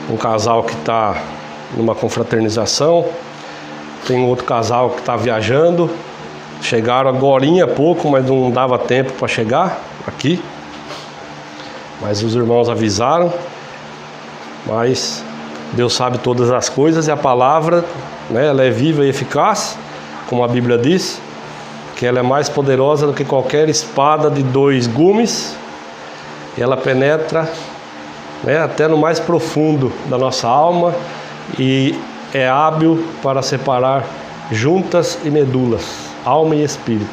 um casal que está numa confraternização, tem outro casal que está viajando, chegaram agorinha há pouco, mas não dava tempo para chegar aqui, mas os irmãos avisaram, mas Deus sabe todas as coisas e a palavra, né, ela é viva e eficaz, como a Bíblia diz, que ela é mais poderosa do que qualquer espada de 2 gumes, e ela penetra, né, até no mais profundo da nossa alma e é hábil para separar juntas e medulas, alma e espírito.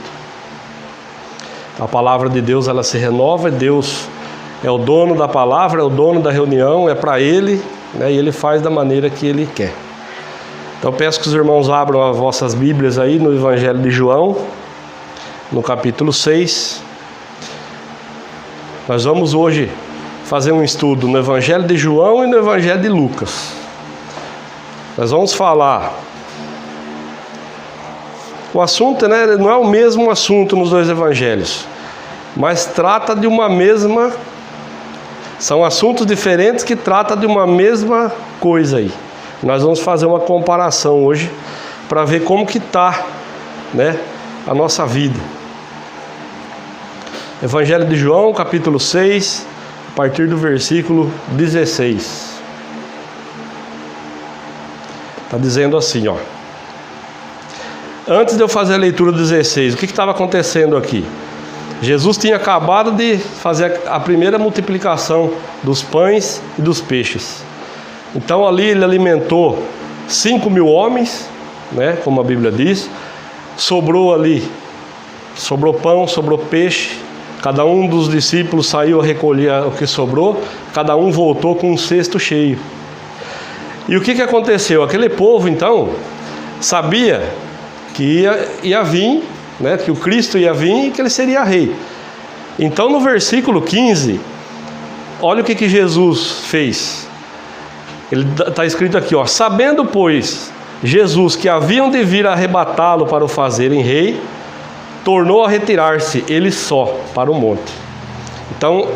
A palavra de Deus, ela se renova, Deus é o dono da palavra, é o dono da reunião, é para Ele, né, e Ele faz da maneira que Ele quer. Então peço que os irmãos abram as vossas Bíblias aí no Evangelho de João, no capítulo 6. Nós vamos hoje fazer um estudo no Evangelho de João e no Evangelho de Lucas. Nós vamos falar. O assunto, né, não é o mesmo assunto nos dois evangelhos, mas trata de uma mesma. São assuntos diferentes que tratam de uma mesma coisa aí. Nós vamos fazer uma comparação hoje para ver como que está, né, a nossa vida. Evangelho de João, capítulo 6, a partir do versículo 16. Está dizendo assim, ó. Antes de eu fazer a leitura do 16, o que estava acontecendo aqui? Jesus tinha acabado de fazer a primeira multiplicação dos pães e dos peixes. Então ali ele alimentou 5.000 homens, né, como a Bíblia diz. Sobrou pão, sobrou peixe. Cada um dos discípulos saiu a recolher o que sobrou. Cada um voltou com um cesto cheio. E o que aconteceu? Aquele povo então sabia que ia vir, né, que o Cristo ia vir e que ele seria rei. Então no versículo 15, olha o que Jesus fez. Ele está escrito aqui, ó: sabendo, pois, Jesus que haviam de vir arrebatá-lo para o fazerem rei, tornou a retirar-se ele só para o monte. Então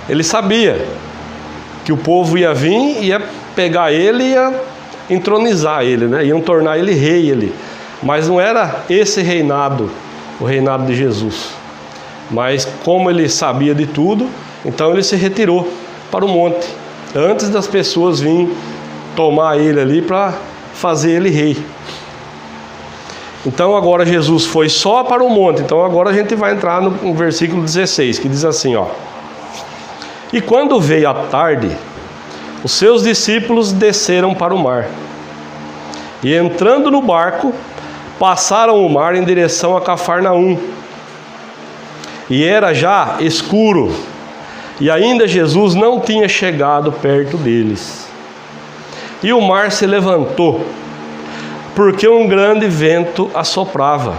ele sabia que o povo ia vir, ia pegar ele e ia entronizar ele, né? Iam tornar ele rei ali. Mas não era esse reinado, o reinado de Jesus. Mas como ele sabia de tudo, então ele se retirou para o monte, antes das pessoas virem tomar ele ali para fazer ele rei. Então agora Jesus foi só para o monte. Então agora a gente vai entrar no versículo 16, que diz assim, ó: e quando veio a tarde, os seus discípulos desceram para o mar, e entrando no barco, passaram o mar em direção a Cafarnaum. E era já escuro, e ainda Jesus não tinha chegado perto deles. E o mar se levantou, porque um grande vento assoprava.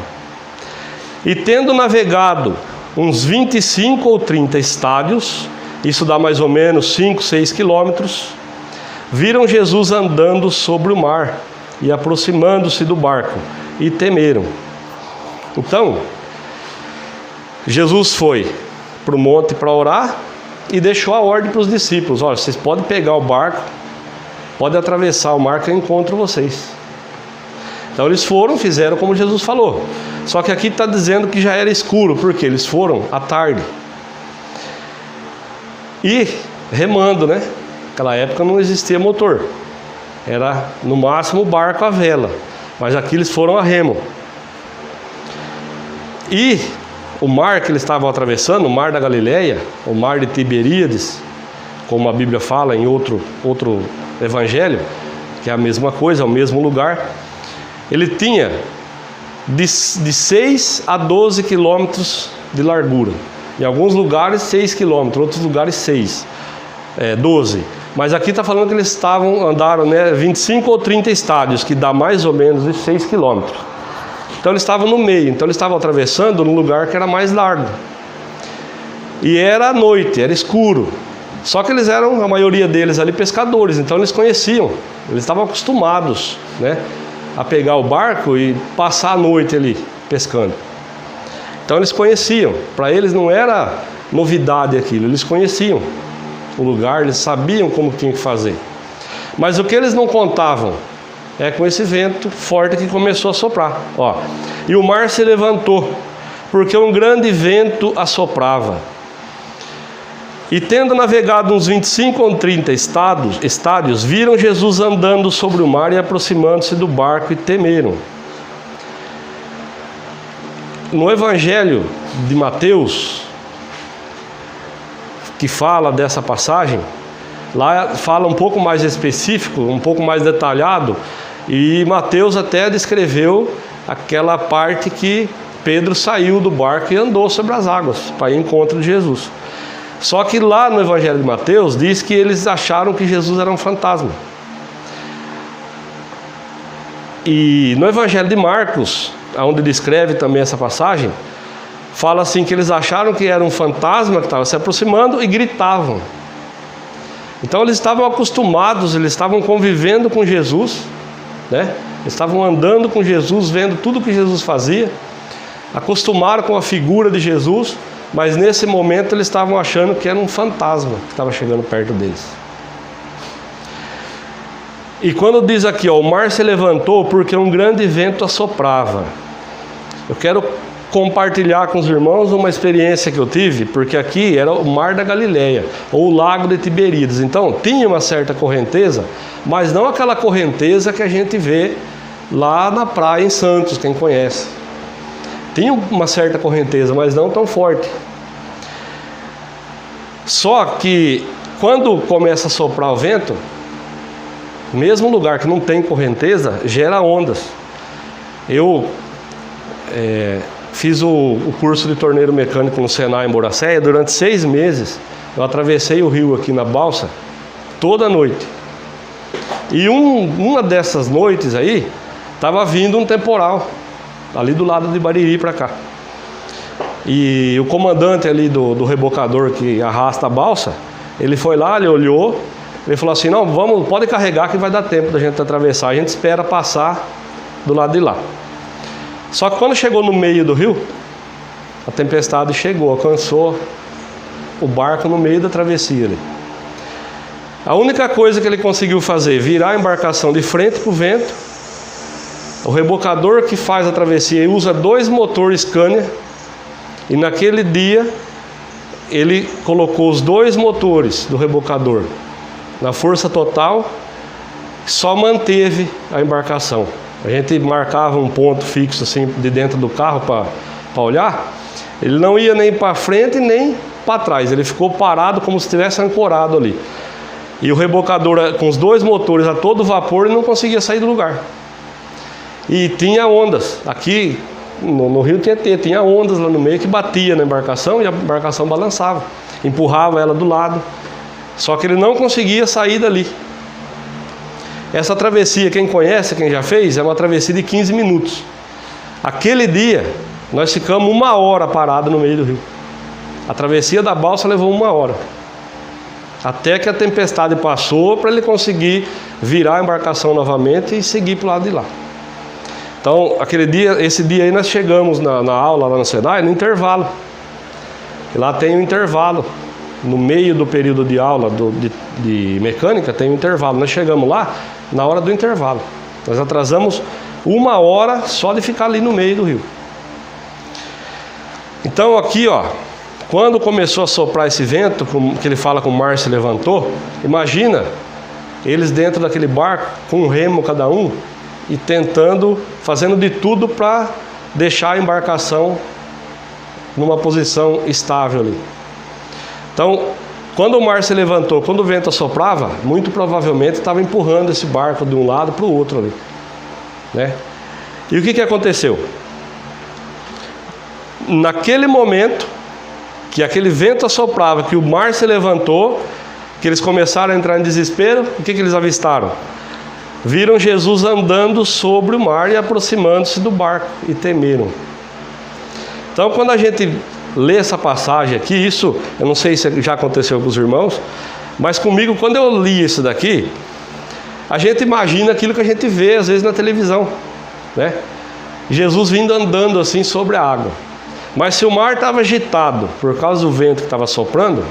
E tendo navegado uns 25 ou 30 estádios, isso dá mais ou menos 5, 6 quilômetros, viram Jesus andando sobre o mar e aproximando-se do barco, e temeram. Então, Jesus foi para o monte para orar e deixou a ordem para os discípulos: olha, vocês podem pegar o barco, podem atravessar o mar que eu encontro vocês. Então eles foram, fizeram como Jesus falou. Só que aqui está dizendo que já era escuro, porque eles foram à tarde. E remando, né? Naquela época não existia motor. Era no máximo o barco à vela. Mas aqui eles foram a remo. E o mar que eles estavam atravessando, o mar da Galileia, o mar de Tiberíades, como a Bíblia fala em outro evangelho, que é a mesma coisa, é o mesmo lugar, ele tinha de 6 a 12 quilômetros de largura. Em alguns lugares 6 quilômetros, em outros lugares 12. Mas aqui está falando que eles andaram, né, 25 ou 30 estádios, que dá mais ou menos de 6 quilômetros. Então eles estavam no meio, então eles estavam atravessando num lugar que era mais largo. E era noite, era escuro. Só que eles eram, a maioria deles ali, pescadores, então eles conheciam, eles estavam acostumados, né, a pegar o barco e passar a noite ali pescando. Então eles conheciam, para eles não era novidade aquilo, eles conheciam o lugar, eles sabiam como tinha que fazer. Mas o que eles não contavam é com esse vento forte que começou a soprar. Ó. E o mar se levantou, porque um grande vento assoprava. E tendo navegado uns 25 ou 30 estádios, viram Jesus andando sobre o mar e aproximando-se do barco e temeram. No Evangelho de Mateus, que fala dessa passagem, lá fala um pouco mais específico, um pouco mais detalhado, e Mateus até descreveu aquela parte que Pedro saiu do barco e andou sobre as águas para ir ao encontro de Jesus. Só que lá no Evangelho de Mateus diz que eles acharam que Jesus era um fantasma. E no Evangelho de Marcos, onde descreve também essa passagem, fala assim que eles acharam que era um fantasma que estava se aproximando e gritavam. Então eles estavam acostumados, eles estavam convivendo com Jesus, né? Eles estavam andando com Jesus, vendo tudo que Jesus fazia, acostumaram com a figura de Jesus, mas nesse momento eles estavam achando que era um fantasma que estava chegando perto deles. E quando diz aqui, ó, o mar se levantou porque um grande vento assoprava. Eu quero compartilhar com os irmãos uma experiência que eu tive, porque aqui era o mar da Galileia, ou o lago de Tiberíades. Então tinha uma certa correnteza, mas não aquela correnteza que a gente vê lá na praia em Santos, quem conhece. Tinha uma certa correnteza, mas não tão forte. Só que quando começa a soprar o vento, mesmo lugar que não tem correnteza, gera ondas. Eu fiz o curso de torneiro mecânico no Senai em Boracéia. Durante 6 meses eu atravessei o rio aqui na balsa toda noite. E uma dessas noites aí estava vindo um temporal ali do lado de Bariri para cá. E o comandante ali do rebocador que arrasta a balsa, ele foi lá, ele olhou, ele falou assim: não, pode carregar que vai dar tempo da gente atravessar, a gente espera passar do lado de lá. Só que quando chegou no meio do rio, a tempestade chegou, alcançou o barco no meio da travessia ali. A única coisa que ele conseguiu fazer, virar a embarcação de frente para o vento. O rebocador que faz a travessia usa 2 motores Scania, e naquele dia ele colocou os 2 motores do rebocador na força total, só manteve a embarcação. A gente marcava um ponto fixo assim de dentro do carro para olhar, ele não ia nem para frente nem para trás, ele ficou parado como se estivesse ancorado ali. E o rebocador com os 2 motores a todo vapor, ele não conseguia sair do lugar. E tinha ondas, aqui no rio Tietê, tinha ondas lá no meio que batia na embarcação e a embarcação balançava, empurrava ela do lado, só que ele não conseguia sair dali. Essa travessia, quem conhece, quem já fez, é uma travessia de 15 minutos. Aquele dia, nós ficamos 1 hora parados no meio do rio. A travessia da balsa levou 1 hora, até que a tempestade passou para ele conseguir virar a embarcação novamente e seguir para o lado de lá. Então, esse dia aí nós chegamos na aula lá no Senai, no intervalo. E lá tem um intervalo. No meio do período de aula de mecânica tem um intervalo. Nós chegamos lá na hora do intervalo. Nós atrasamos 1 hora só de ficar ali no meio do rio. Então aqui, ó, quando começou a soprar esse vento, que ele fala que o mar se levantou, imagina eles dentro daquele barco, com um remo cada um, e fazendo de tudo para deixar a embarcação numa posição estável ali. Então, quando o mar se levantou, quando o vento assoprava, muito provavelmente estava empurrando esse barco de um lado para o outro ali, né? E o que aconteceu? Naquele momento que aquele vento assoprava, que o mar se levantou, que eles começaram a entrar em desespero, o que eles avistaram? Viram Jesus andando sobre o mar e aproximando-se do barco e temeram. Então, quando a gente lê essa passagem aqui, isso, eu não sei se já aconteceu com os irmãos, mas comigo, quando eu li isso daqui, a gente imagina aquilo que a gente vê às vezes na televisão, né? Jesus vindo andando assim sobre a água. Mas se o mar estava agitado por causa do vento que estava soprando,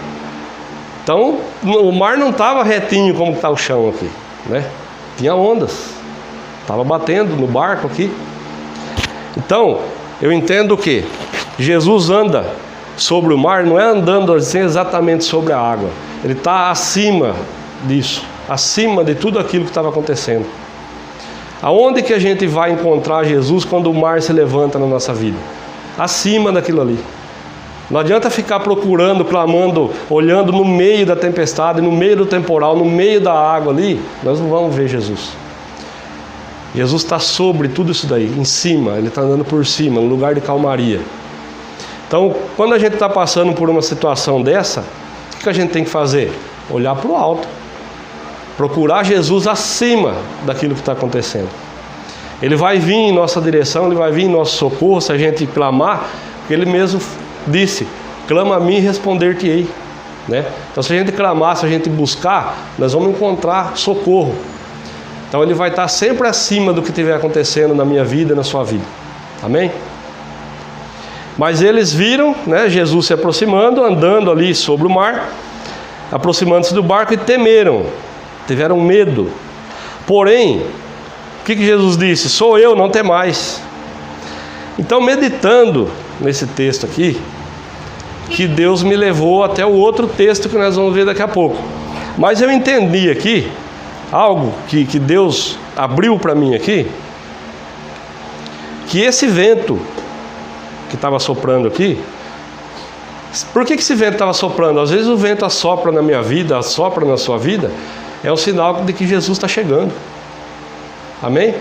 então o mar não estava retinho como está o chão aqui. né? Tinha ondas, estava batendo no barco aqui. Então, eu entendo que Jesus anda sobre o mar, não é andando assim exatamente sobre a água. Ele está acima disso, acima de tudo aquilo que estava acontecendo. Aonde que a gente vai encontrar Jesus quando o mar se levanta na nossa vida? Acima daquilo ali. Não adianta ficar procurando, clamando, olhando no meio da tempestade, no meio do temporal, no meio da água ali. Nós não vamos ver Jesus. Jesus está sobre tudo isso daí, em cima. Ele está andando por cima, no lugar de calmaria. Então, quando a gente está passando por uma situação dessa, o que a gente tem que fazer? Olhar para o alto. Procurar Jesus acima daquilo que está acontecendo. Ele vai vir em nossa direção, Ele vai vir em nosso socorro se a gente clamar, porque Ele mesmo disse: clama a mim e responder-te-ei, né? Então, se a gente clamar, se a gente buscar, nós vamos encontrar socorro. Então Ele vai estar sempre acima do que estiver acontecendo na minha vida e na sua vida. Amém? Mas eles viram, né, Jesus se aproximando, andando ali sobre o mar, aproximando-se do barco, e temeram, tiveram medo. Porém, o que Jesus disse? Sou eu, não temais. Então, meditando nesse texto aqui, que Deus me levou até o outro texto que nós vamos ver daqui a pouco. Mas eu entendi aqui algo que Deus abriu para mim aqui, que esse vento que estava soprando aqui, por que esse vento estava soprando? Às vezes o vento assopra na minha vida, assopra na sua vida, é um sinal de que Jesus está chegando. Amém?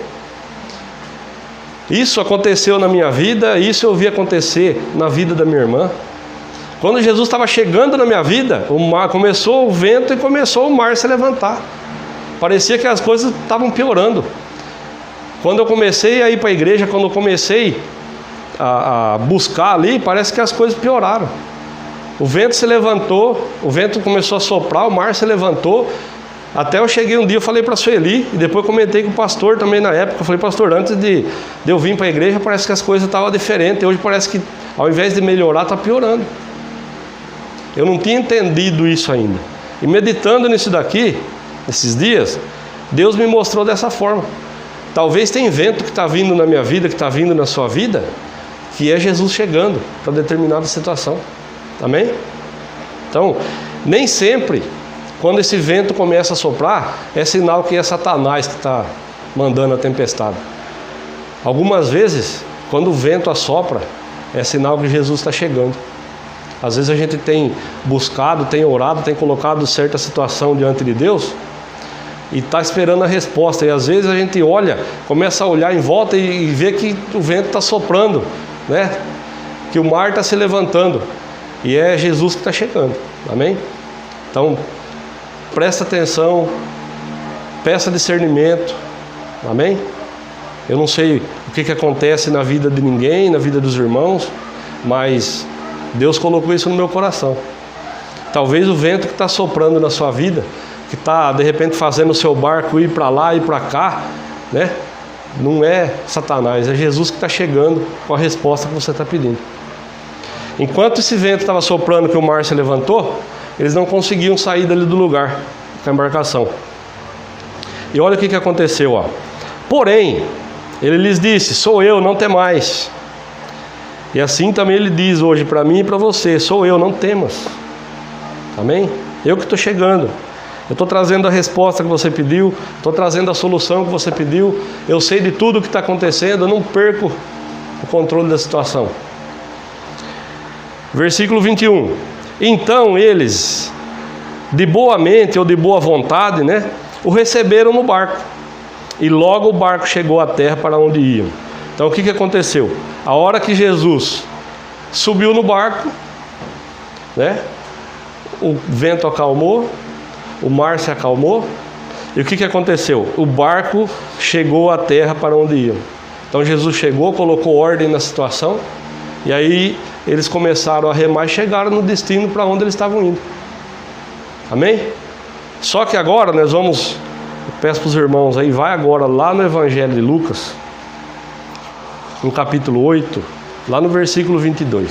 Isso aconteceu na minha vida, isso eu vi acontecer na vida da minha irmã. Quando Jesus estava chegando na minha vida, o mar, começou o vento e começou o mar a se levantar. Parecia que as coisas estavam piorando. Quando eu comecei a ir para a igreja, quando eu comecei a buscar ali, parece que as coisas pioraram. O vento se levantou, o vento começou a soprar, o mar se levantou. Até eu cheguei um dia, eu falei para a Sueli, e depois comentei com o pastor também na época. Eu falei: pastor, antes de eu vir para a igreja, parece que as coisas estavam diferentes. Hoje parece que ao invés de melhorar, está piorando. Eu não tinha entendido isso ainda. E meditando nisso daqui, esses dias, Deus me mostrou dessa forma. Talvez tenha vento que está vindo na minha vida, que está vindo na sua vida, que é Jesus chegando para determinada situação. Amém? Então, nem sempre, quando esse vento começa a soprar, é sinal que é Satanás que está mandando a tempestade. Algumas vezes, quando o vento assopra, é sinal que Jesus está chegando. Às vezes a gente tem buscado, tem orado, tem colocado certa situação diante de Deus e está esperando a resposta. E às vezes a gente olha, começa a olhar em volta e vê que o vento está soprando, né? Que o mar está se levantando. E é Jesus que está chegando. Amém? Então, presta atenção, peça discernimento. Amém? Eu não sei o que acontece na vida de ninguém, na vida dos irmãos, mas Deus colocou isso no meu coração. Talvez o vento que está soprando na sua vida, que está de repente fazendo o seu barco ir para lá e para cá, né? Não é Satanás, é Jesus que está chegando com a resposta que você está pedindo. Enquanto esse vento estava soprando, que o mar se levantou, eles não conseguiam sair dali do lugar, da embarcação. E olha o que aconteceu, ó. Porém, ele lhes disse: sou eu, não temais. E assim também ele diz hoje para mim e para você: sou eu, não temas. Amém? Eu que estou chegando. Eu estou trazendo a resposta que você pediu, estou trazendo a solução que você pediu. Eu sei de tudo o que está acontecendo, eu não perco o controle da situação. Versículo 21. Então eles, de boa mente ou de boa vontade, né, o receberam no barco. E logo o barco chegou à terra para onde iam. Então o que aconteceu? A hora que Jesus subiu no barco, né, o vento acalmou, o mar se acalmou. E o que aconteceu? O barco chegou à terra para onde iam. Então Jesus chegou, colocou ordem na situação. E aí eles começaram a remar e chegaram no destino para onde eles estavam indo. Amém? Só que agora nós vamos, eu peço para os irmãos aí, vai agora lá no Evangelho de Lucas, no capítulo 8, lá no versículo 22.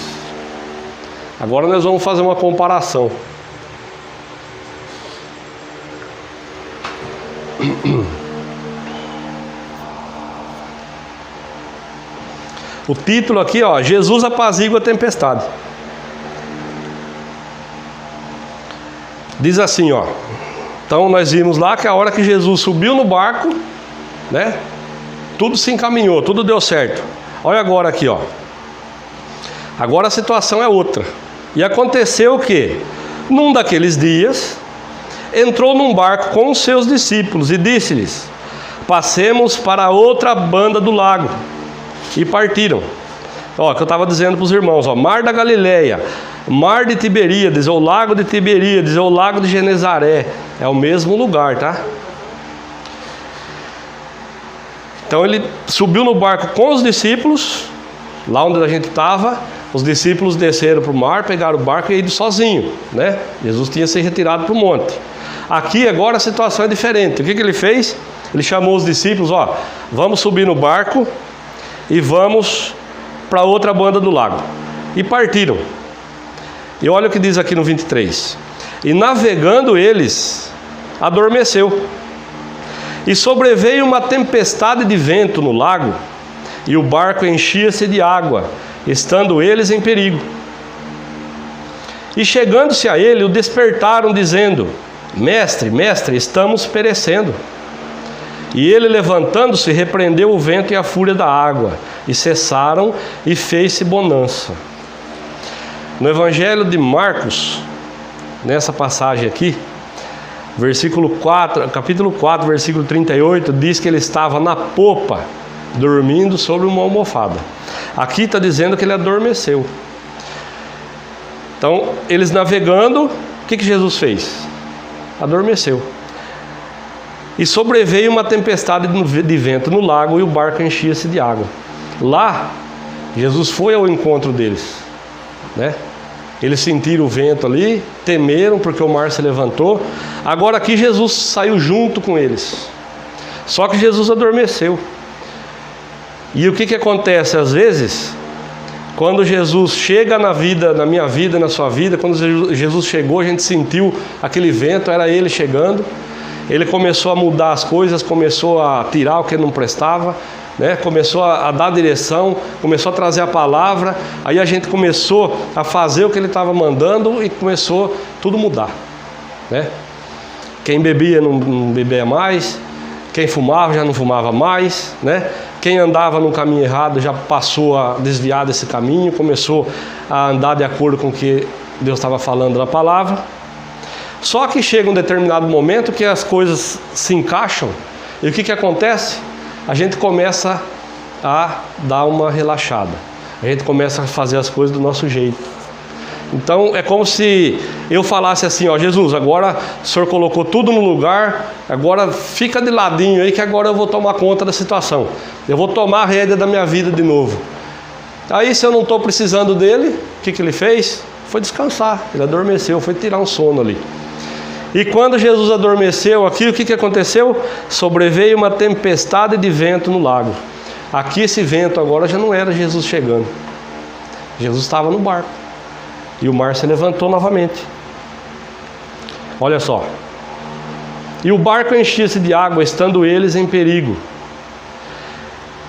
Agora nós vamos fazer uma comparação. O título aqui, ó, Jesus apazigua a tempestade. Diz assim, ó. Então nós vimos lá que a hora que Jesus subiu no barco, né? Tudo se encaminhou, tudo deu certo. Olha agora aqui, ó. Agora a situação é outra. E aconteceu que, num daqueles dias, entrou num barco com os seus discípulos e disse-lhes: passemos para a outra banda do lago. E partiram. Ó, que eu estava dizendo para os irmãos, ó, Mar da Galileia, Mar de Tiberíades, ou Lago de Tiberíades, ou Lago de Genezaré, é o mesmo lugar, tá? Então ele subiu no barco com os discípulos, lá onde a gente estava. Os discípulos desceram para o mar, pegaram o barco e ido sozinho, né? Jesus tinha se retirado para o monte. Aqui agora a situação é diferente. O que ele fez? Ele chamou os discípulos, ó, vamos subir no barco e vamos para outra banda do lago. E partiram. E olha o que diz aqui no 23. E navegando eles, adormeceu. E sobreveio uma tempestade de vento no lago, e o barco enchia-se de água, estando eles em perigo. E chegando-se a ele, o despertaram, dizendo: Mestre, mestre, estamos perecendo. E ele, levantando-se, repreendeu o vento e a fúria da água, e cessaram, e fez-se bonança. No Evangelho de Marcos, nessa passagem aqui, capítulo 4, versículo 38, diz que ele estava na popa, dormindo sobre uma almofada. Aqui está dizendo que ele adormeceu. Então, eles navegando, o que Jesus fez? Adormeceu. E sobreveio uma tempestade de vento no lago, e o barco enchia-se de água. Lá, Jesus foi ao encontro deles, né? Eles sentiram o vento ali, temeram porque o mar se levantou. Agora aqui Jesus saiu junto com eles. Só que Jesus adormeceu. E o que acontece às vezes? Quando Jesus chega na minha vida, na sua vida, quando Jesus chegou, a gente sentiu aquele vento, era Ele chegando. Ele começou a mudar as coisas, começou a tirar o que não prestava, né? Começou a dar direção, começou a trazer a palavra. Aí a gente começou a fazer o que Ele estava mandando e começou tudo mudar, né? Quem bebia não bebia mais, quem fumava já não fumava mais, né? Quem andava no caminho errado já passou a desviar desse caminho, começou a andar de acordo com o que Deus estava falando na palavra. Só que chega um determinado momento que as coisas se encaixam, e o que acontece? A gente começa a dar uma relaxada, a gente começa a fazer as coisas do nosso jeito. Então é como se eu falasse assim, ó, Jesus, agora o Senhor colocou tudo no lugar, agora fica de ladinho aí que agora eu vou tomar conta da situação, eu vou tomar a rédea da minha vida de novo. Aí se eu não estou precisando dele, o que ele fez? Foi descansar, ele adormeceu, foi tirar um sono ali. E quando Jesus adormeceu aqui, o que aconteceu? Sobreveio uma tempestade de vento no lago. Aqui esse vento agora já não era Jesus chegando. Jesus estava no barco. E o mar se levantou novamente. Olha só. E o barco enchia-se de água, estando eles em perigo.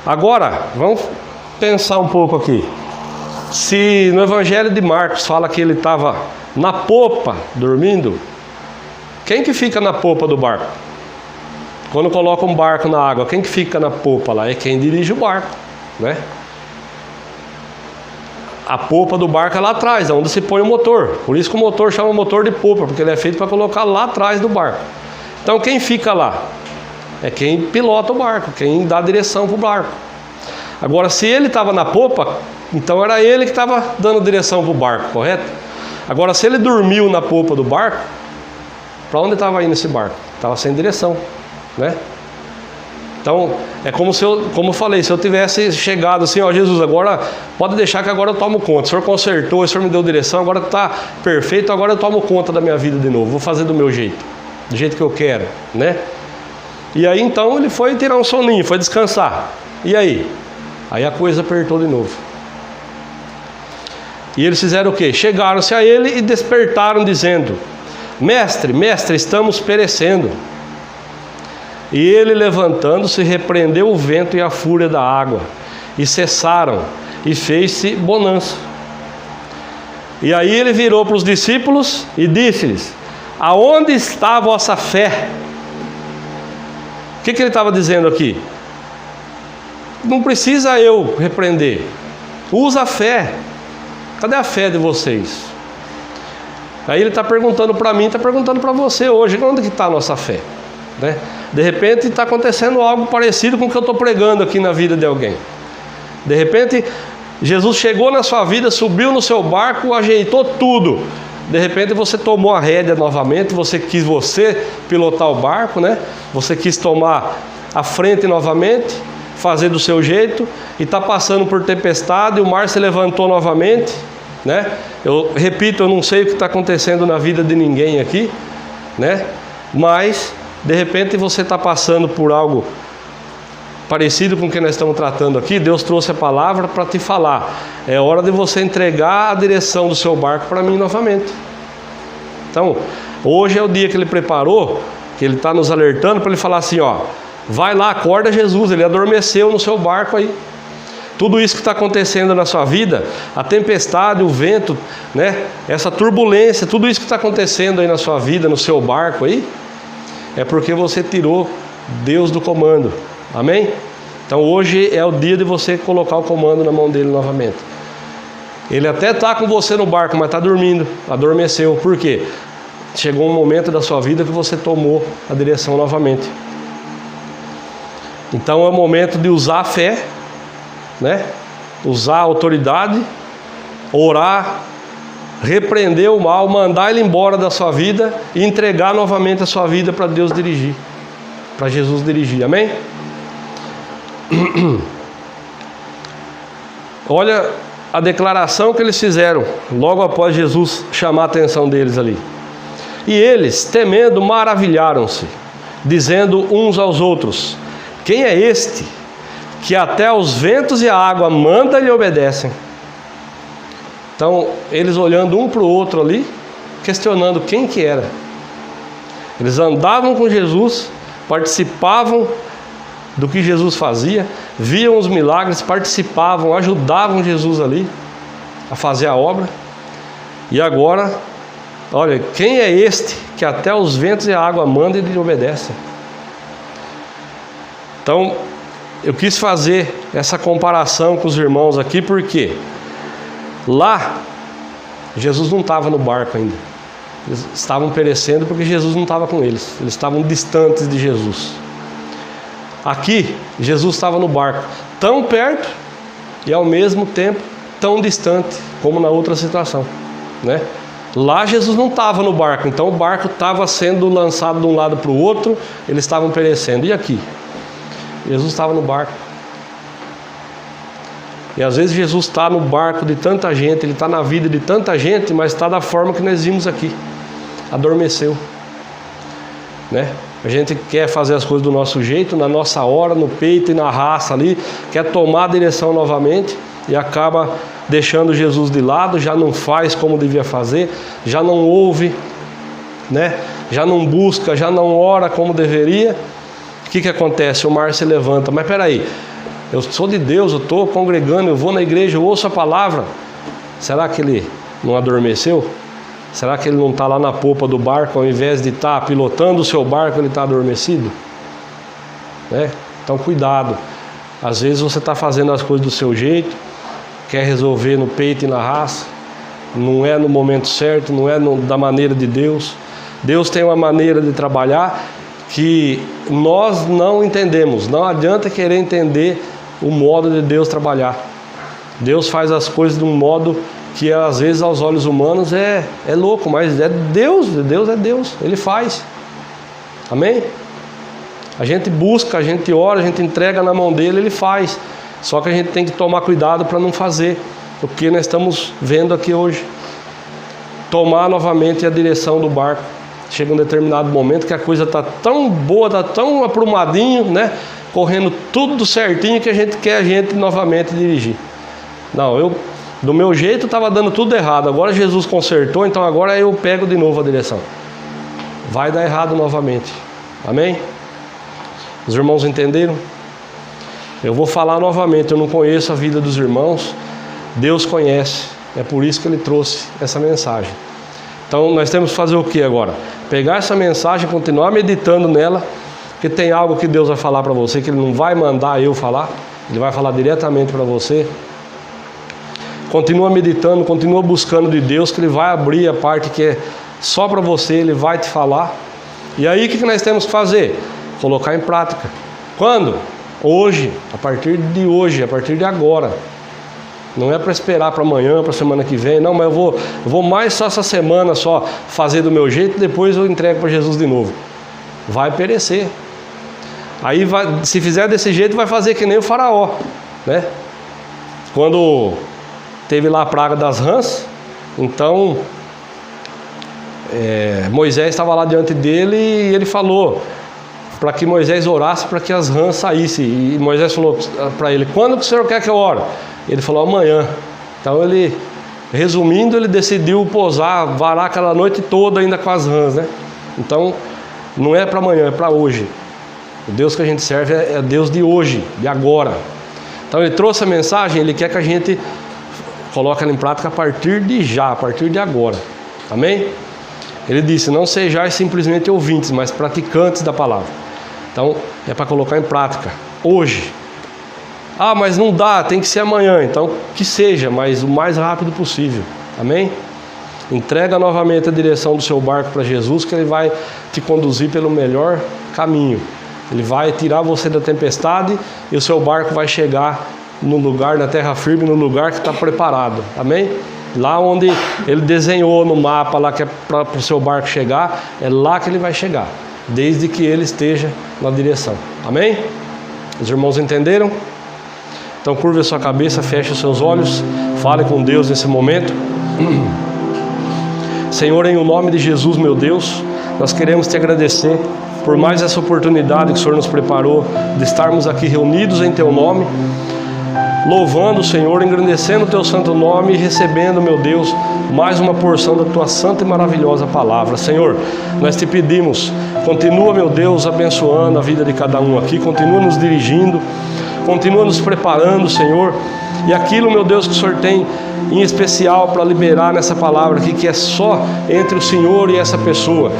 Agora, vamos pensar um pouco aqui. Se no Evangelho de Marcos fala que ele estava na popa, dormindo, quem que fica na popa do barco? Quando coloca um barco na água, quem que fica na popa lá? É quem dirige o barco, né? A popa do barco é lá atrás, é onde se põe o motor. Por isso que o motor chama motor de popa, porque ele é feito para colocar lá atrás do barco. Então quem fica lá? É quem pilota o barco, quem dá direção para o barco. Agora, se ele estava na popa, então era ele que estava dando direção para o barco, correto? Agora, se ele dormiu na popa do barco, para onde estava indo esse barco? Estava sem direção, né? Então, é como eu falei, se eu tivesse chegado assim, ó, Jesus, agora pode deixar que agora eu tomo conta. O Senhor consertou, o Senhor me deu direção, agora está perfeito, agora eu tomo conta da minha vida de novo. Vou fazer do meu jeito, do jeito que eu quero, né? E aí então ele foi tirar um soninho, foi descansar. E aí? Aí a coisa apertou de novo. E eles fizeram o quê? Chegaram-se a ele e despertaram, dizendo: Mestre, mestre, estamos perecendo. E ele, levantando-se, repreendeu o vento e a fúria da água, e cessaram, e fez-se bonança. E aí ele virou para os discípulos e disse-lhes: aonde está a vossa fé? O que ele estava dizendo aqui? Não precisa eu repreender, usa a fé. Cadê a fé de vocês? Aí ele está perguntando para mim, está perguntando para você hoje: onde que está a nossa fé? Né? De repente está acontecendo algo parecido com o que eu estou pregando aqui na vida de alguém. De repente Jesus chegou na sua vida, subiu no seu barco, ajeitou tudo. De repente você tomou a rédea novamente, você quis pilotar o barco, né? Você quis tomar a frente novamente, fazer do seu jeito, e está passando por tempestade, o mar se levantou novamente, né? Eu repito, eu não sei o que está acontecendo na vida de ninguém aqui, né? Mas de repente você está passando por algo parecido com o que nós estamos tratando aqui. Deus trouxe a palavra para te falar: é hora de você entregar a direção do seu barco para mim novamente. Então, hoje é o dia que Ele preparou, que Ele está nos alertando para Ele falar assim: ó, vai lá, acorda Jesus, Ele adormeceu no seu barco aí. Tudo isso que está acontecendo na sua vida, a tempestade, o vento, né, essa turbulência, tudo isso que está acontecendo aí na sua vida, no seu barco aí, é porque você tirou Deus do comando. Amém? Então hoje é o dia de você colocar o comando na mão dele novamente. Ele até está com você no barco, mas está dormindo, adormeceu. Por quê? Chegou um momento da sua vida que você tomou a direção novamente. Então é o momento de usar a fé, né? Usar a autoridade, orar, repreender o mal, mandar ele embora da sua vida e entregar novamente a sua vida para Deus dirigir, para Jesus dirigir. Amém? Olha a declaração que eles fizeram logo após Jesus chamar a atenção deles ali. E eles, temendo, maravilharam-se, dizendo uns aos outros: quem é este que até os ventos e a água manda e lhe obedecem? Então eles olhando um para o outro ali, questionando quem que era. Eles andavam com Jesus, participavam do que Jesus fazia, viam os milagres, participavam, ajudavam Jesus ali a fazer a obra. E agora, olha, quem é este que até os ventos e a água manda e lhe obedecem? Então, eu quis fazer essa comparação com os irmãos aqui, porque lá, Jesus não estava no barco ainda. Eles estavam perecendo porque Jesus não estava com eles. Eles estavam distantes de Jesus. Aqui, Jesus estava no barco, tão perto e ao mesmo tempo tão distante, como na outra situação, né? Lá Jesus não estava no barco, então o barco estava sendo lançado de um lado para o outro, eles estavam perecendo. E aqui? Jesus estava no barco. E às vezes Jesus está no barco de tanta gente, Ele está na vida de tanta gente, mas está da forma que nós vimos aqui, adormeceu, né? A gente quer fazer as coisas do nosso jeito, na nossa hora, no peito e na raça ali, quer tomar a direção novamente e acaba deixando Jesus de lado, já não faz como devia fazer, já não ouve, né? Já não busca, já não ora como deveria. O que acontece? O mar se levanta. Mas peraí, eu sou de Deus, eu estou congregando, eu vou na igreja, eu ouço a palavra. Será que ele não adormeceu? Será que ele não está lá na popa do barco, ao invés de estar pilotando o seu barco, ele está adormecido? Né? Então cuidado. Às vezes você está fazendo as coisas do seu jeito, quer resolver no peito e na raça, não é no momento certo, não é da maneira de Deus. Deus tem uma maneira de trabalhar que nós não entendemos. Não adianta querer entender o modo de Deus trabalhar. Deus faz as coisas de um modo que às vezes aos olhos humanos é louco, mas é Deus é Deus, Ele faz. Amém? A gente busca, a gente ora, a gente entrega na mão dele, Ele faz. Só que a gente tem que tomar cuidado para não fazer o que nós estamos vendo aqui hoje. Tomar novamente a direção do barco. Chega um determinado momento que a coisa está tão boa, está tão aprumadinho, né? Correndo tudo certinho, que a gente quer novamente dirigir. Não, do meu jeito estava dando tudo errado, agora Jesus consertou, então agora eu pego de novo a direção. Vai dar errado novamente. Amém? Os irmãos entenderam? Eu vou falar novamente, eu não conheço a vida dos irmãos, Deus conhece, é por isso que Ele trouxe essa mensagem. Então nós temos que fazer o que agora? Pegar essa mensagem, continuar meditando nela, porque tem algo que Deus vai falar para você, que Ele não vai mandar eu falar, Ele vai falar diretamente para você. Continua meditando, continua buscando de Deus, que Ele vai abrir a parte que é só para você, Ele vai te falar. E aí o que nós temos que fazer? Colocar em prática. Quando? Hoje, a partir de hoje, a partir de agora. Não é para esperar para amanhã, para a semana que vem, não, mas eu vou mais só essa semana só fazer do meu jeito, depois eu entrego para Jesus de novo. Vai perecer. Aí se fizer desse jeito, vai fazer que nem o faraó, né? Quando teve lá a praga das rãs, então Moisés estava lá diante dele e ele falou para que Moisés orasse para que as rãs saíssem. E Moisés falou para ele: quando que o senhor quer que eu ore? Ele falou: amanhã. Então ele, resumindo, ele decidiu varar aquela noite toda ainda com as rãs, né? Então não é para amanhã, é para hoje. O Deus que a gente serve é Deus de hoje, de agora. Então ele trouxe a mensagem, ele quer que a gente coloque ela em prática a partir de já, a partir de agora. Amém? Ele disse: não sejais simplesmente ouvintes, mas praticantes da palavra. Então é para colocar em prática hoje. Ah, mas não dá, tem que ser amanhã. Então que seja, mas o mais rápido possível. Amém? Entrega novamente a direção do seu barco para Jesus, que Ele vai te conduzir pelo melhor caminho. Ele vai tirar você da tempestade e o seu barco vai chegar no lugar, na terra firme, no lugar que está preparado. Amém? Lá onde Ele desenhou no mapa, lá que é para o seu barco chegar, é lá que ele vai chegar, desde que ele esteja na direção. Amém? Os irmãos entenderam? Então curva a sua cabeça, feche os seus olhos, fale com Deus nesse momento. Senhor, em o nome de Jesus, meu Deus, nós queremos te agradecer por mais essa oportunidade que o Senhor nos preparou de estarmos aqui reunidos em Teu nome, louvando o Senhor, engrandecendo o Teu santo nome e recebendo, meu Deus, mais uma porção da Tua santa e maravilhosa palavra. Senhor, nós te pedimos, continua, meu Deus, abençoando a vida de cada um aqui, continua nos dirigindo, continua nos preparando, Senhor, e aquilo, meu Deus, que o Senhor tem em especial para liberar nessa palavra aqui, que é só entre o Senhor e essa pessoa,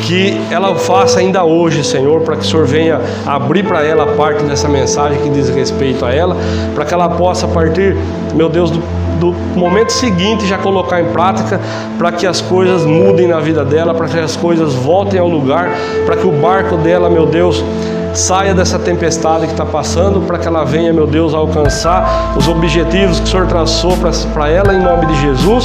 que ela o faça ainda hoje, Senhor, para que o Senhor venha abrir para ela a parte dessa mensagem que diz respeito a ela, para que ela possa, a partir, meu Deus, do momento seguinte já colocar em prática, para que as coisas mudem na vida dela, para que as coisas voltem ao lugar, para que o barco dela, meu Deus, saia dessa tempestade que está passando, para que ela venha, meu Deus, alcançar os objetivos que o Senhor traçou para ela, em nome de Jesus.